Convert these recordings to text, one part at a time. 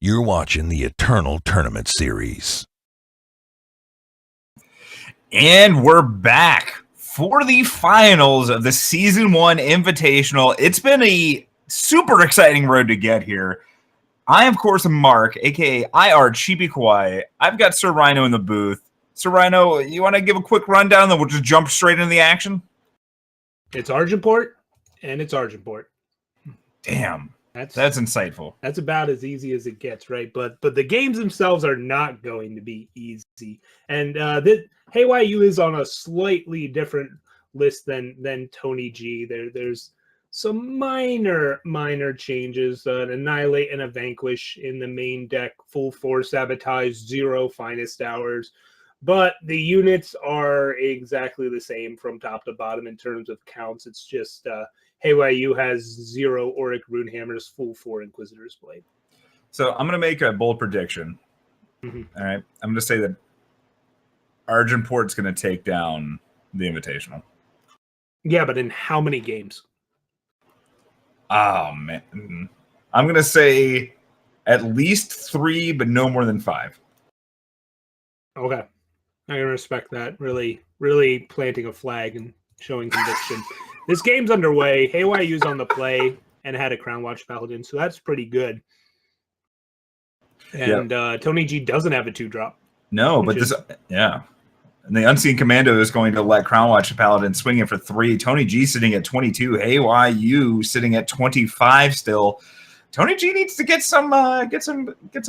You're watching the Eternal Tournament Series. And we're back for the finals of the Season 1 Invitational. It's been a super exciting road to get here. I, of course, am Mark, a.k.a. chibikawaii. I've got Sir Rhino in the booth. Sir Rhino, you want to give a quick rundown, then we'll just jump straight into the action? It's Argenport, and it's Argenport. Damn. That's insightful. That's about as easy as it gets, right? But the games themselves are not going to be easy. And aReNGee is on a slightly different list than TonyG. There's some minor changes. An Annihilate and a Vanquish in the main deck, full force sabotage, 0 finest hours. But the units are exactly the same from top to bottom in terms of counts. It's just aReNGee has 0 Auric Runehammers, full 4 Inquisitor's Blade. So I'm going to make a bold prediction. Mm-hmm. All right. I'm going to say that Argenport's going to take down the Invitational. Yeah, but in how many games? Oh, man. I'm going to say at least 3, but no more than 5. Okay. I can respect that. Really planting a flag and showing conviction. This game's underway. aReNGee's on the play and had a Crown Watch Paladin, so that's pretty good. And TonyG doesn't have a 2-drop. No, but and the Unseen Commando is going to let Crown Watch Paladin swing it for 3. TonyG sitting at 22. aReNGee sitting at 25 still. TonyG needs to get some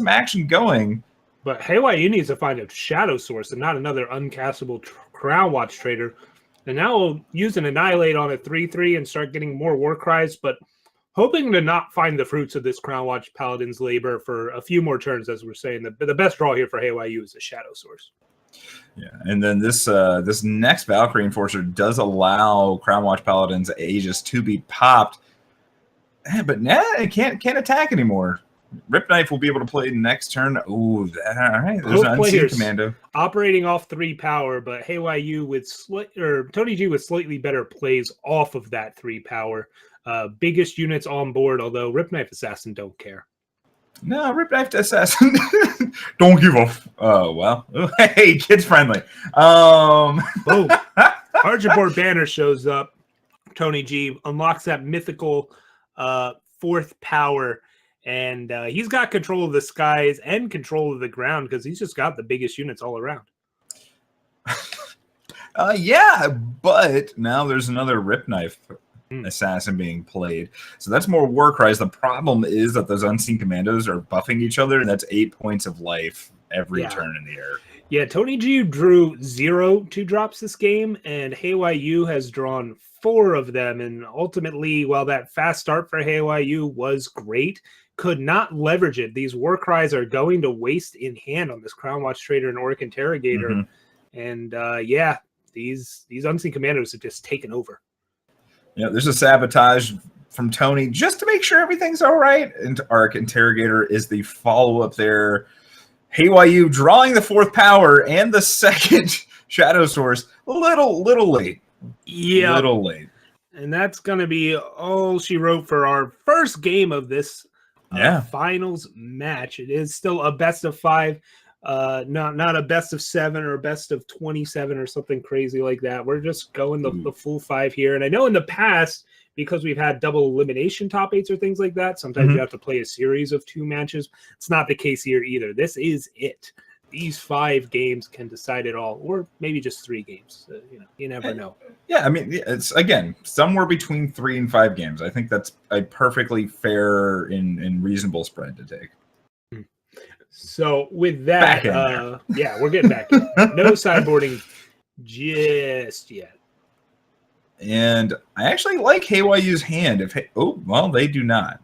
action going. But aReNGee needs to find a shadow source and not another uncastable Crown Watch trader. And now we'll use an Annihilate on a 3/3 and start getting more war cries, but hoping to not find the fruits of this Crown Watch Paladin's labor for a few more turns, as we're saying. The best draw here for aReNGee is a shadow source. Yeah, and then this next Valkyrie Enforcer does allow Crown Watch Paladin's Aegis to be popped. But it can't attack anymore. Rip Knife will be able to play next turn. Ooh, all right. There's an Unseen Commando operating off 3 power, but aReNGee with TonyG with slightly better plays off of that 3 power. Biggest units on board, although Rip Knife Assassin don't care. No, Rip Knife Assassin don't give a. Oh well. Hey, kids friendly. Boom. Argenport banner shows up. TonyG unlocks that mythical 4th power. And he's got control of the skies and control of the ground because he's just got the biggest units all around. Yeah, but now there's another Rip Knife Assassin being played. So that's more war cries. The problem is that those Unseen Commandos are buffing each other, and that's 8 points of life every turn in the air. Yeah, TonyG drew 0 2-drops this game, and aReNGee has drawn 4 of them. And ultimately, while that fast start for aReNGee was great, could not leverage it. These war cries are going to waste in hand on this Crown Watch Trader and Auric Interrogator. Mm-hmm. And these Unseen Commandos have just taken over. Yeah, there's a sabotage from Tony just to make sure everything's all right. And Auric Interrogator is the follow-up there. aReNGee drawing the 4th power and the 2nd shadow source. A little late. Yeah. Little late. And that's going to be all she wrote for our first game of this finals match. It is still a best of 5, not a best of 7 or a best of 27 or something crazy like that. We're just going the full 5 here. And I know in the past, because we've had double elimination top 8s or things like that, sometimes you have to play a series of 2 matches. It's not the case here either. This is it. These 5 games can decide it all, or maybe just 3 games. You never know. Yeah, I mean, it's again somewhere between 3 and 5 games. I think that's a perfectly fair and reasonable spread to take. So with that, we're getting back in. No sideboarding just yet. And I actually like aReNGee's hand. They do not.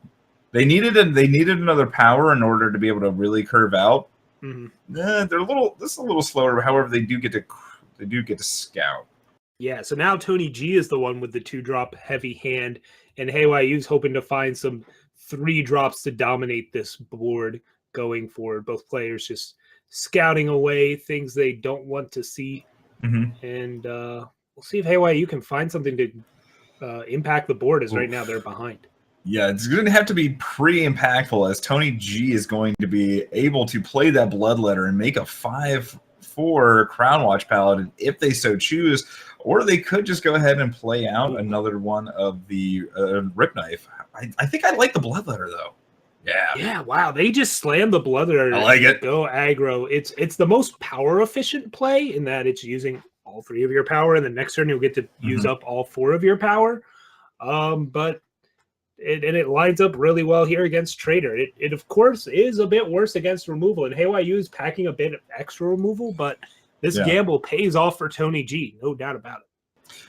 They needed another power in order to be able to really curve out. Mm-hmm. They're a little slower. However, they do get to scout. Yeah, so now TonyG is the one with the 2-drop heavy hand, and aReNGee's hoping to find some 3-drops to dominate this board going forward. Both players just scouting away things they don't want to see, and we'll see if aReNGee can find something to impact the board. As right now they're behind. Yeah, it's going to have to be pretty impactful as Tony G is going to be able to play that Bloodletter and make a 5/4 Crown Watch Paladin if they so choose, or they could just go ahead and play out another one of the Rip Knife. I think I like the Bloodletter though. Yeah. Yeah, wow. They just slammed the Bloodletter. I like it. Go aggro. It's the most power efficient play in that it's using all 3 of your power, and the next turn you'll get to use up all 4 of your power. But it lines up really well here against Trader. It of course is a bit worse against removal, and HYU is packing a bit of extra removal, but this gamble pays off for Tony G, no doubt about it.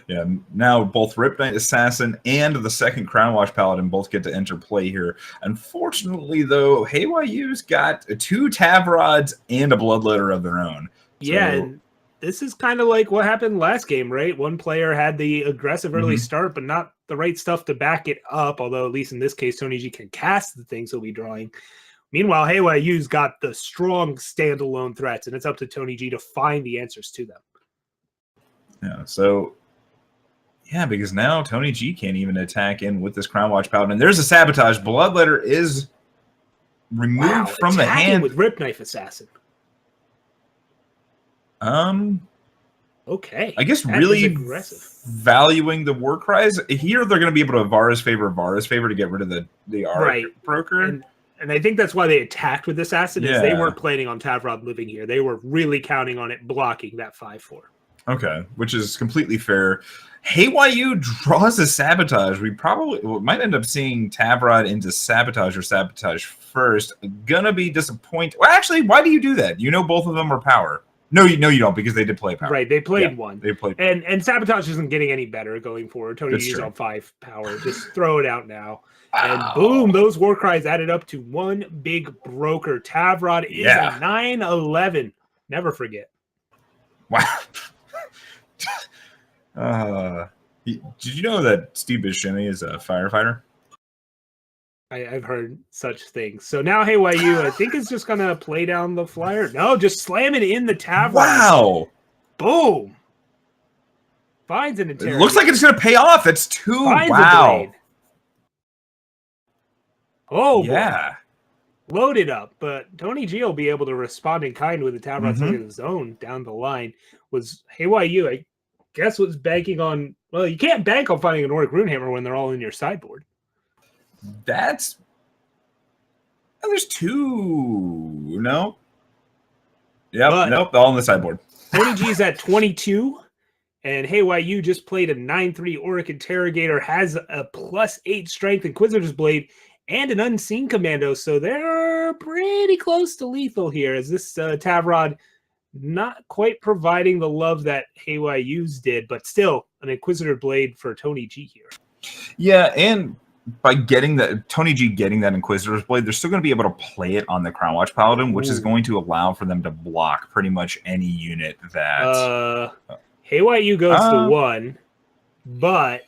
Yeah, now both Rip Knight Assassin and the second Crown Watch Paladin both get to enter play here. Unfortunately, though, HYU's got 2 Tavrods and a Bloodletter of their own. Yeah, and this is kind of like what happened last game, right? One player had the aggressive early start, but not the right stuff to back it up, although at least in this case, Tony G can cast the things he'll be drawing. Meanwhile, HYU's got the strong standalone threats, and it's up to Tony G to find the answers to them. Yeah, so... yeah, because now Tony G can't even attack in with this Crown Watch Paladin. There's a Sabotage. Bloodletter is removed from the hand. With Rip Knife Assassin. Okay. I guess really valuing the war cries. Here they're going to be able to Vara's favor to get rid of the Arc Broker. And I think that's why they attacked with Assassin, is they weren't planning on Tavrod living here. They were really counting on it blocking that 5/4. Okay, which is completely fair. HYU draws a Sabotage. We might end up seeing Tavrod into Sabotage or Sabotage first. Gonna be disappointed. Well, actually, why do you do that? You know both of them are power. No, you don't, because they did play power. Right, they played one. They played, and Sabotage isn't getting any better going forward. Tony G's on 5 power. Just throw it out now. And boom, those war cries added up to one big broker. Tavrod is a 9/11. Never forget. Wow. Did you know that Steve Buscemi is a firefighter? I've heard such things. So now HYU, I think, is just going to play down the flyer. No, just slam it in the Tavrod. Wow. Boom. Finds an interrogation. It looks like it's going to pay off. It's 2. Wow. Oh, yeah. Boy. Loaded up. But Tony G will be able to respond in kind with the Tavrod in his own down the line. Was HYU, I guess, was banking on... well, you can't bank on finding an Auric Runehammer when they're all in your sideboard. There's 2. No. Yep. Nope. All on the sideboard. Tony G's at 22, and HYU just played a 9/3 Auric Interrogator, has a +8 Strength Inquisitor's Blade, and an Unseen Commando. So they're pretty close to lethal here, as this Tavrod not quite providing the love that HYU's did, but still an Inquisitor Blade for Tony G here. Yeah, and by getting that Tony G getting that Inquisitor's Blade, they're still going to be able to play it on the Crown Watch Paladin, which is going to allow for them to block pretty much any unit that HYU goes to 1, but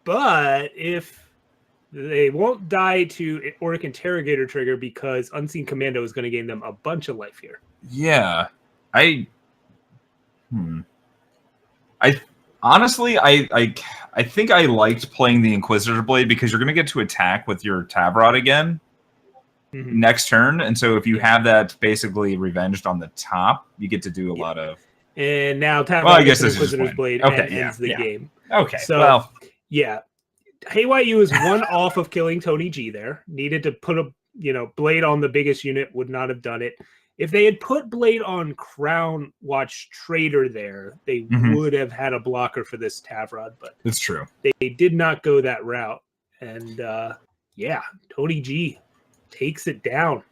if they won't die to Auric Interrogator trigger, because Unseen Commando is going to gain them a bunch of life here. Yeah. Honestly, I think I liked playing the Inquisitor Blade because you're going to get to attack with your Tavrod again next turn. And so if you have that basically revenged on the top, you get to do a lot of... and now Tavrod gets an Inquisitor's Blade and ends the game. Okay, so, HYU is 1 off of killing Tony G there. Needed to put a Blade on the biggest unit, would not have done it. If they had put Blade on Crown Watch Trader there, they would have had a blocker for this Tavrod, but it's true. They did not go that route. And Tony G takes it down.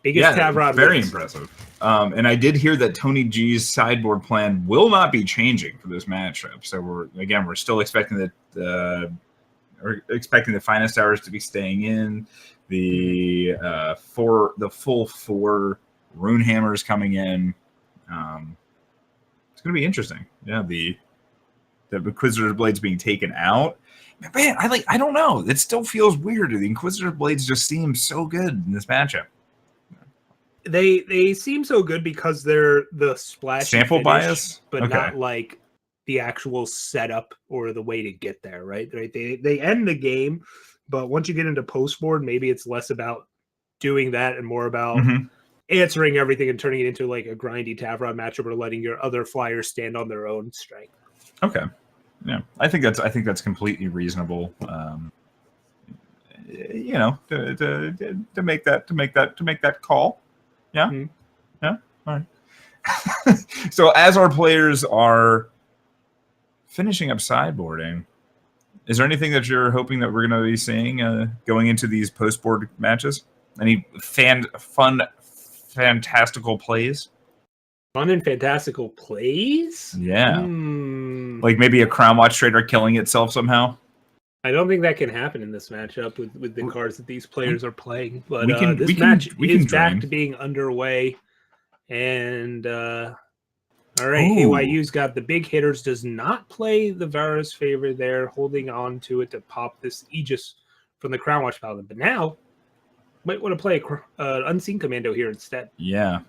Biggest Tavrod. Very impressive. And I did hear that Tony G's sideboard plan will not be changing for this matchup. So we're still expecting the Finest Hours to be staying in. The full 4 Runehammers coming in. It's going to be interesting. Yeah, the Inquisitor Blades being taken out. Man, I don't know. It still feels weird. The Inquisitor Blades just seem so good in this matchup. They seem so good because they're the splash sample finish, bias, but not like the actual setup or the way to get there, right? They end the game, but once you get into post board, maybe it's less about doing that and more about answering everything and turning it into like a grindy Tavron matchup or letting your other flyers stand on their own strength. Okay. Yeah. I think that's completely reasonable. You know, to make that call. Yeah. Mhm. Yeah. All right. So as our players are finishing up sideboarding, is there anything that you're hoping that we're going to be seeing going into these post-board matches? Any fantastical plays? Fun and fantastical plays? Yeah. Like maybe a Crown Watch Trader killing itself somehow? I don't think that can happen in this matchup with the cards that these players are playing. But this match is back to being underway. And all right, AYU's got the big hitters, does not play the Vara's favor there, holding on to it to pop this Aegis from the Crown Watch Paladin. But now, might want to play an Unseen Commando here instead. Yeah.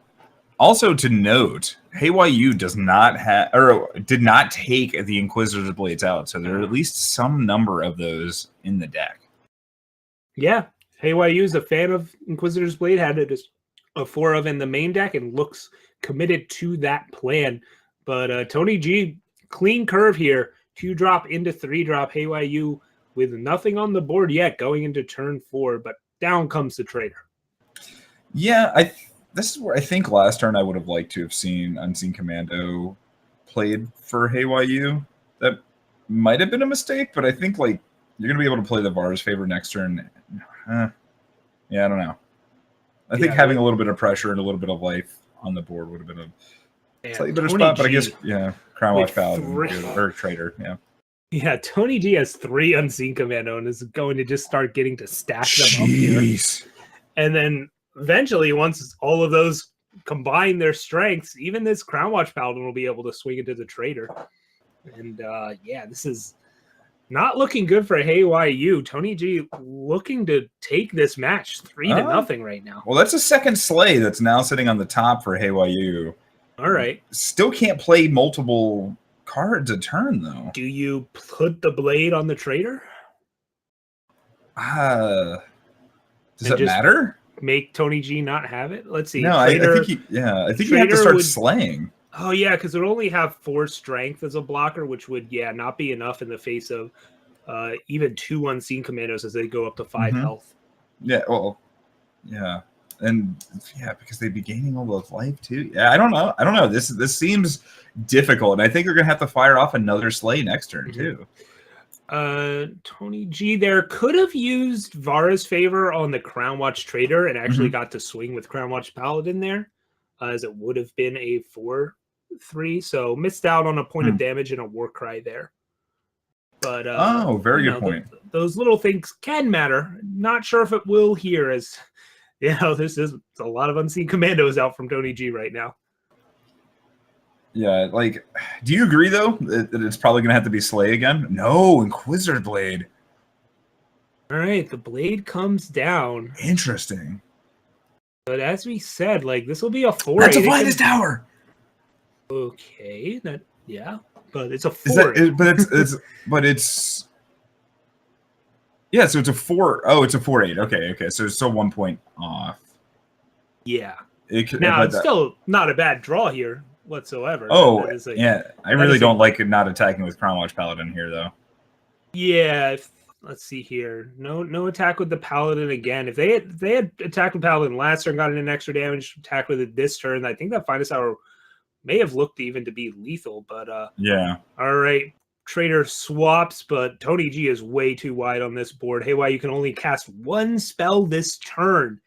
Also to note, HeyYU does not have, or did not take the Inquisitor's Blades out, so there are at least some number of those in the deck. Yeah, HeyYU is a fan of Inquisitor's Blade, had it as a 4 of in the main deck, and looks committed to that plan. But Tony G, clean curve here, 2-drop into 3-drop. HeyYU with nothing on the board yet, going into turn 4, but down comes the Trader. Yeah, this is where I think last turn I would have liked to have seen Unseen Commando played for HeyYU. That might have been a mistake, but I think like you're gonna be able to play the Vara's favor next turn. Yeah, I don't know. I think having a little bit of pressure and a little bit of life on the board would have been a slightly better spot. But I guess Crown Watch Paladin or Trader. Yeah, Tony G has 3 Unseen Commando and is going to just start getting to stack them up here. And then eventually, once all of those combine their strengths, even this Crown Watch Paladin will be able to swing into the Trader. And this is not looking good for HeyYU. Tony G looking to take this match 3-0 right now. Well, that's a second sleigh that's now sitting on the top for HeyYU. All right. Still can't play multiple cards a turn, though. Do you put the blade on the Trader? Does that matter? Make Tony G not have it? Let's see. No, Trader, I think you have to start slaying. Oh, yeah, because it would only have 4 strength as a blocker, which would, not be enough in the face of even 2 Unseen Commandos as they go up to 5 health. Yeah, well, yeah. And, because they'd be gaining all of life, too. Yeah, I don't know. This seems difficult, and I think you're going to have to fire off another sleigh next turn, too. Tony G there could have used Vara's favor on the Crown Watch Trader and actually got to swing with Crown Watch Paladin there, as it would have been a 4/3. So missed out on a point of damage and a war cry there. But very good point. Those little things can matter. Not sure if it will here, as this is a lot of Unseen Commandos out from Tony G right now. Yeah, do you agree, though, that it's probably going to have to be Slay again? No, Inquisitor Blade. All right, the Blade comes down. Interesting. But as we said, this will be a 4. That's a Finest Tower! Okay, but it's a 4. Yeah, so it's a 4. Oh, it's a 4/8. Okay, so it's still 1 point off. Yeah. It's still not a bad draw here whatsoever. Oh, I really don't like not attacking with Crown Watch Paladin here, though. Yeah, let's see here. No attack with the Paladin again. If they had attacked with Paladin last turn, got an extra damage attack with it this turn, I think that Finest Hour may have looked even to be lethal. But all right, Trader swaps, but Tony G is way too wide on this board. HeyYU can only cast 1 spell this turn.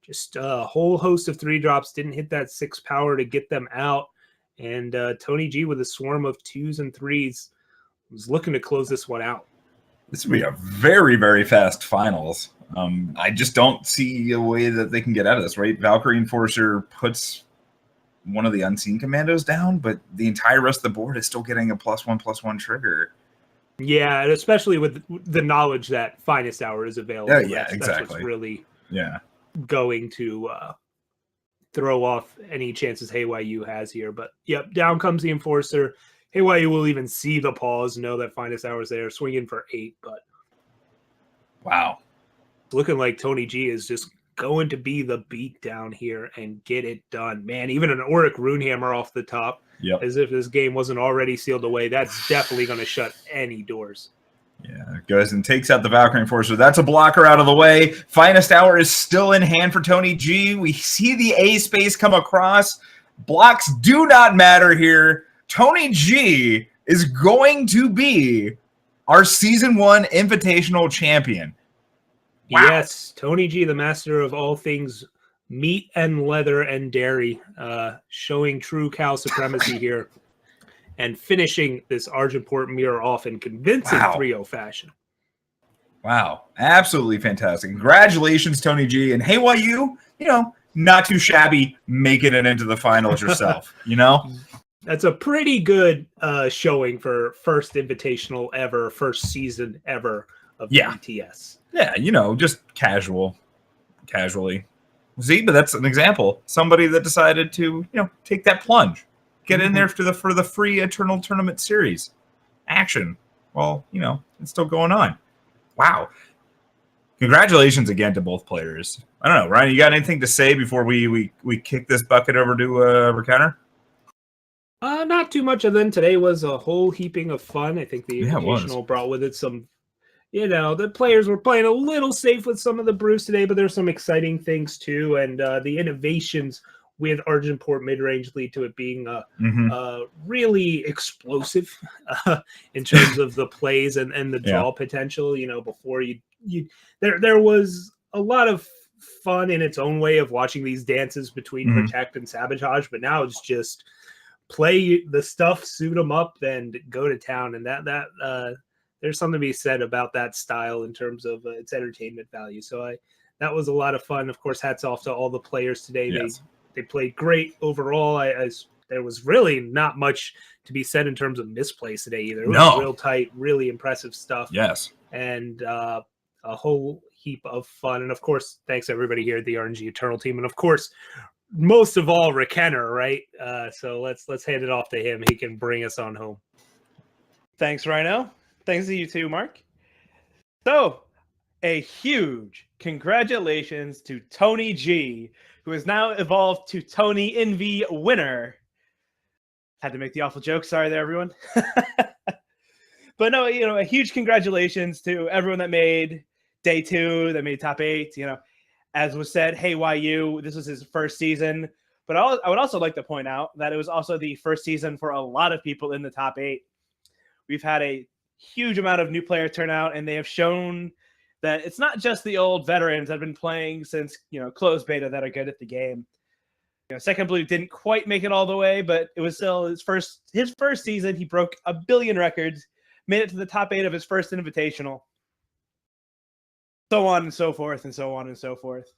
Just a whole host of 3-drops, didn't hit that 6 power to get them out. And Tony G with a swarm of 2s and 3s was looking to close this one out. This would be a very, very fast finals. I just don't see a way that they can get out of this, right? Valkyrie Enforcer puts one of the Unseen Commandos down, but the entire rest of the board is still getting a +1/+1 trigger. Yeah, and especially with the knowledge that Finest Hour is available. Yeah, exactly. That's what's really going to throw off any chances HeyYU has here. But down comes the Enforcer. Hawaii will even see the pause, know that Finest Hours there, swinging for 8, but Wow. it's looking like Tony G is just going to be the beat down here and get it done. Man, even an Auric Runehammer off the top, as if this game wasn't already sealed away. That's definitely going to shut any doors. Yeah, it goes and takes out the Valkyrie Enforcer. That's a blocker out of the way. Finest Hour is still in hand for Tony G. We see the A space come across. Blocks do not matter here. Tony G is going to be our Season 1 Invitational champion. Wow. Yes, Tony G, the master of all things meat and leather and dairy, showing true cow supremacy here and finishing this Argenport mirror off in convincing 3-0 fashion. Wow, absolutely fantastic. Congratulations, Tony G. And hey, you know, not too shabby making it into the finals yourself, you know? That's a pretty good showing for first Invitational ever, first season ever of ETS. Yeah, you know, just casually. See, but that's an example. Somebody that decided to, you know, take that plunge, get in there for the free Eternal Tournament series action. Well, you know, it's still going on. Wow. Congratulations again to both players. I don't know, Ryan, you got anything to say before we kick this bucket over to Recounter? Not too much. Other than today was a whole heaping of fun. I think the Invitational brought with it some, you know, the players were playing a little safe with some of the brews today, but there's some exciting things too. And the innovations with Argenport mid-range lead to it being really explosive in terms of the plays and the draw potential. You know, before there was a lot of fun in its own way of watching these dances between Protect and Sabotage, but now it's just play the stuff, suit them up, and go to town. And that there's something to be said about that style in terms of its entertainment value. So that was a lot of fun. Of course, hats off to all the players today. Yes. They played great overall. There was really not much to be said in terms of misplays today either. It was real tight, really impressive stuff. Yes. And a whole heap of fun. And of course, thanks everybody here at the aReNGee Eternal team. And of course, most of all, Rekenner, right? So let's hand it off to him. He can bring us on home. Thanks, Rhino. Thanks to you too, Mark. So, a huge congratulations to Tony G, who has now evolved to Tony Envy winner. Had to make the awful joke. Sorry there, everyone. But no, you know, a huge congratulations to everyone that made day 2, that made top 8. You know, as was said, hey, YU, this was his first season. But I would also like to point out that it was also the first season for a lot of people in the top 8. We've had a huge amount of new player turnout, and they have shown that it's not just the old veterans that have been playing since, you know, closed beta that are good at the game. You know, Second Blue didn't quite make it all the way, but it was still his first season. He broke 1 billion records, made it to the top 8 of his first Invitational. So on and so forth and so on and so forth.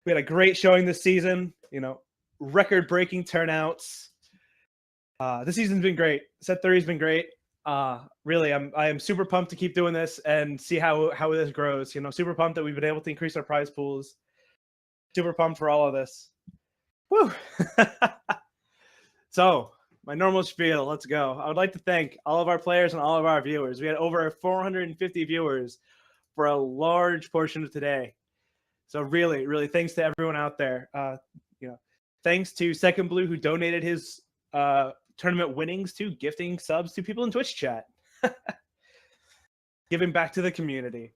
We had a great showing this season, you know, record-breaking turnouts. This season's been great. Set 30 has been great. Really, I am super pumped to keep doing this and see how this grows. You know, super pumped that we've been able to increase our prize pools. Super pumped for all of this. Woo! So, my normal spiel, let's go. I would like to thank all of our players and all of our viewers. We had over 450 viewers for a large portion of today. So really, really thanks to everyone out there. You know, thanks to Second Blue, who donated his tournament winnings to gifting subs to people in Twitch chat. Giving back to the community.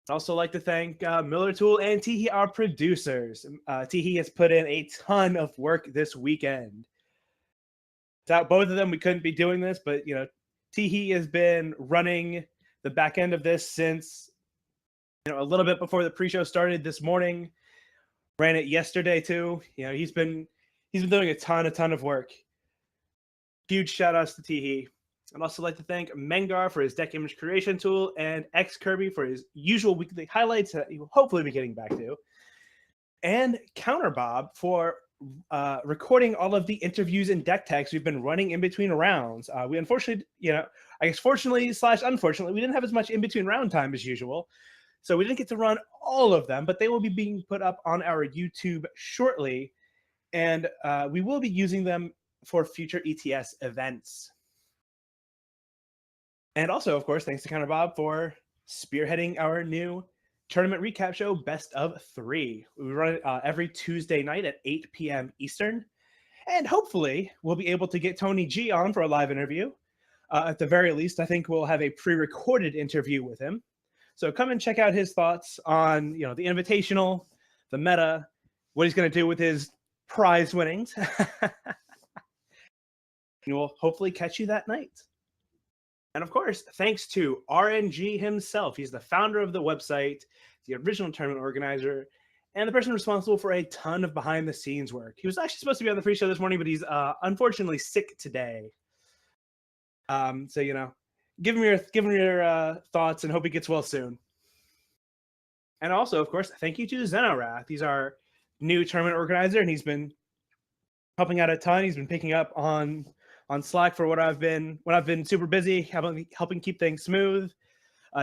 I'd also like to thank Miller Tool and Teehee, our producers. Teehee has put in a ton of work this weekend. Without both of them, we couldn't be doing this, but, you know, Teehee has been running the back end of this since, you know, a little bit before the pre-show started this morning. Ran it yesterday too. You know, he's been doing a ton of work. Huge shout outs to Teehee. I'd also like to thank Mengar for his deck image creation tool and X Kirby for his usual weekly highlights that he will hopefully be getting back to. And Counterbob for recording all of the interviews and deck tags we've been running in between rounds. We unfortunately, you know, I guess fortunately / unfortunately, we didn't have as much in between round time as usual. So we didn't get to run all of them, but they will be being put up on our YouTube shortly. And we will be using them for future ETS events. And also, of course, thanks to Counter Bob for spearheading our new tournament recap show, Best of 3. We run it every Tuesday night at 8 p.m. Eastern. And hopefully, we'll be able to get Tony G on for a live interview. At the very least, I think we'll have a pre-recorded interview with him. So come and check out his thoughts on, the Invitational, the meta, what he's going to do with his prize winnings. And we'll hopefully catch you that night. And of course, thanks to aReNGee himself. He's the founder of the website, the original tournament organizer, and the person responsible for a ton of behind-the-scenes work. He was actually supposed to be on the pre-show this morning, but he's unfortunately sick today. So, give him your thoughts and hope he gets well soon. And also, of course, thank you to Zenorath. He's our new tournament organizer, and he's been helping out a ton. He's been picking up on Slack for when I've been super busy, helping keep things smooth.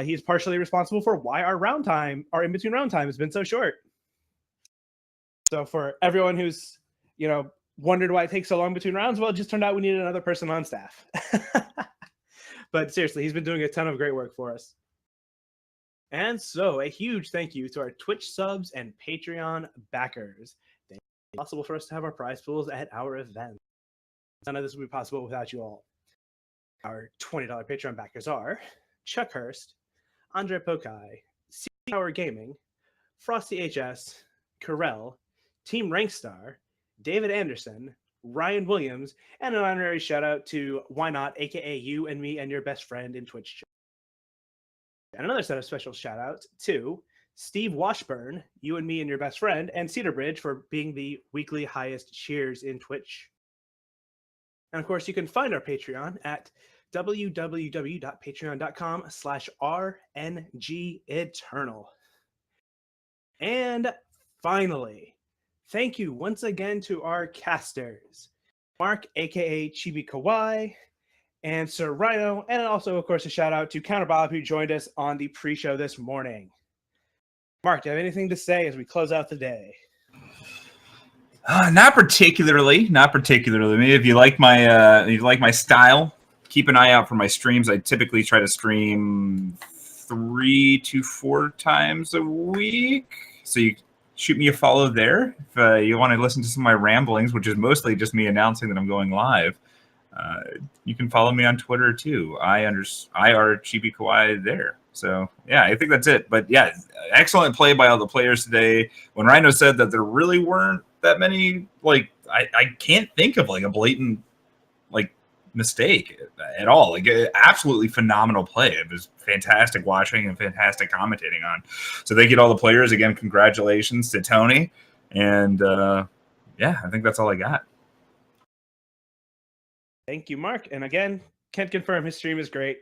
He's partially responsible for why our in-between round time has been so short. So for everyone who's, wondered why it takes so long between rounds, well, it just turned out we needed another person on staff. But seriously, he's been doing a ton of great work for us. And so a huge thank you to our Twitch subs and Patreon backers. They make it possible for us to have our prize pools at our event. None of this would be possible without you all. Our $20 Patreon backers are Chuck Hurst, Andre Pokai, C Power Gaming, Frosty HS, Carell, Team Rankstar, David Anderson, Ryan Williams, and an honorary shout out to Why Not, aka you and me and your best friend in Twitch chat. And another set of special shout outs to Steve Washburn, you and me and your best friend, and Cedar Bridge for being the weekly highest cheers in Twitch. And of course, you can find our Patreon at www.patreon.com/RNGEternal. And finally, thank you once again to our casters, Mark, aka chibikawaii, and Sir Rhino, and also, of course, a shout out to Counter Bob, who joined us on the pre-show this morning. Mark, do you have anything to say as we close out the day? Not particularly. Maybe if you like my style, keep an eye out for my streams. I typically try to stream 3 to 4 times a week, so you shoot me a follow there if you want to listen to some of my ramblings, which is mostly just me announcing that I'm going live. You can follow me on Twitter too. IR there. So yeah, I think that's it. But yeah, excellent play by all the players today. When Rhino said that there really weren't that many, I can't think of a blatant mistake at all. Absolutely phenomenal play. It was fantastic watching and fantastic commentating on. So thank you to all the players again. Congratulations to Tony. And yeah, I think that's all I got. Thank you, Mark. And again, can't confirm his stream is great.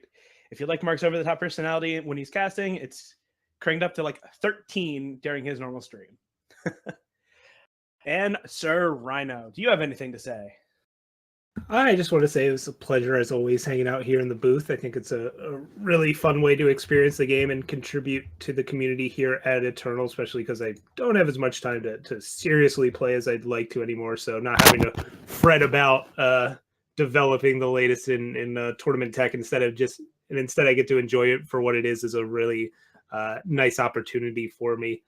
If you like Mark's over-the-top personality when he's casting, it's cranked up to 13 during his normal stream. And Sir Rhino, do you have anything to say? I just want to say it was a pleasure, as always, hanging out here in the booth. I think it's a really fun way to experience the game and contribute to the community here at Eternal, especially because I don't have as much time to seriously play as I'd like to anymore. So not having to fret about developing the latest in tournament tech instead I get to enjoy it for what it is a really nice opportunity for me.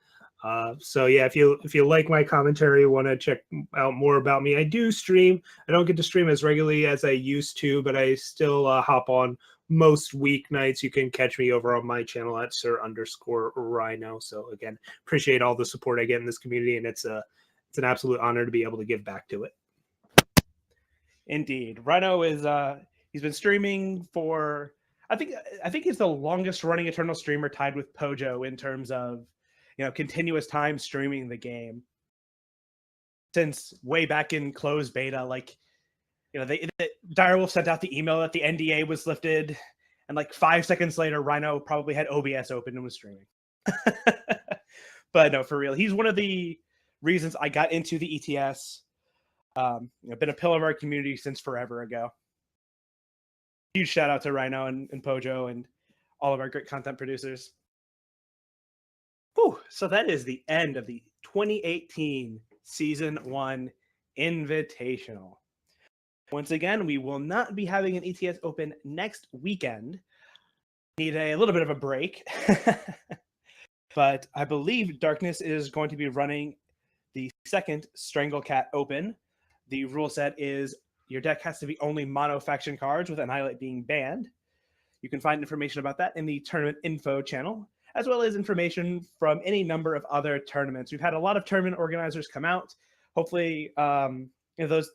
So yeah, if you like my commentary, want to check out more about me, I do stream. I don't get to stream as regularly as I used to, but I still hop on most weeknights. You can catch me over on my channel at Sir_Rhino. So again, appreciate all the support I get in this community, and it's an absolute honor to be able to give back to it. Indeed, Rhino is he's been streaming for I think he's the longest running Eternal streamer, tied with Pojo in terms of continuous time streaming the game since way back in closed beta. Direwolf sent out the email that the NDA was lifted, and 5 seconds later, Rhino probably had OBS open and was streaming. But no, for real, he's one of the reasons I got into the ETS. Been a pillar of our community since forever ago. Huge shout out to Rhino and Pojo and all of our great content producers. Whew, so that is the end of the 2018 Season 1 Invitational. Once again, we will not be having an ETS Open next weekend. Need a little bit of a break. But I believe Darkness is going to be running the second Stranglecat Open. The rule set is your deck has to be only mono faction cards, with Annihilate being banned. You can find information about that in the tournament info channel, as well as information from any number of other tournaments. We've had a lot of tournament organizers come out. Hopefully, the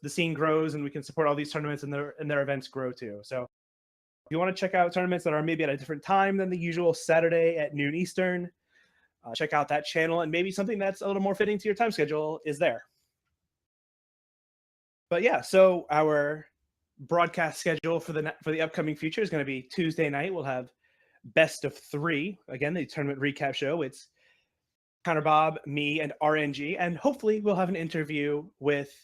scene grows and we can support all these tournaments and their events grow too. So if you want to check out tournaments that are maybe at a different time than the usual Saturday at noon Eastern, check out that channel, and maybe something that's a little more fitting to your time schedule is there. But yeah, so our broadcast schedule for the upcoming future is going to be Tuesday night. We'll have best of 3, again, the tournament recap show. It's Connor Bob, me, and aReNGee, and hopefully we'll have an interview with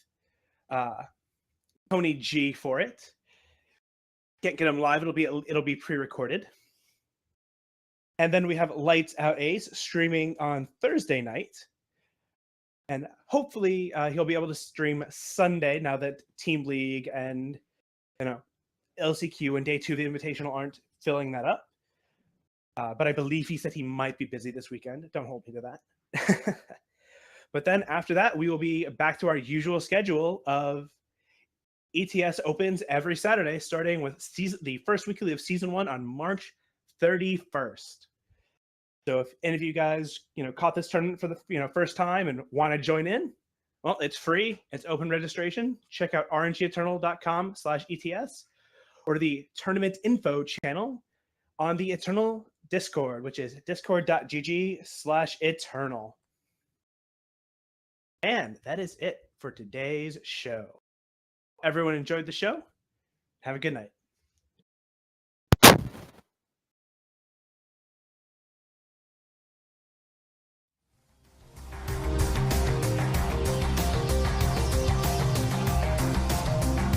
Tony G for it. Can't get him live; it'll be pre-recorded. And then we have Lights Out Ace streaming on Thursday night. And hopefully he'll be able to stream Sunday now that Team League and LCQ and Day 2 of the Invitational aren't filling that up. But I believe he said he might be busy this weekend. Don't hold me to that. But then after that, we will be back to our usual schedule of ETS Opens every Saturday, starting with the first weekly of Season 1 on March 31st. So if any of you guys, caught this tournament for the first time and want to join in, well, it's free. It's open registration. Check out aReNGeeEternal.com/ETS or the tournament info channel on the Eternal Discord, which is discord.gg/eternal. And that is it for today's show. Everyone enjoyed the show? Have a good night.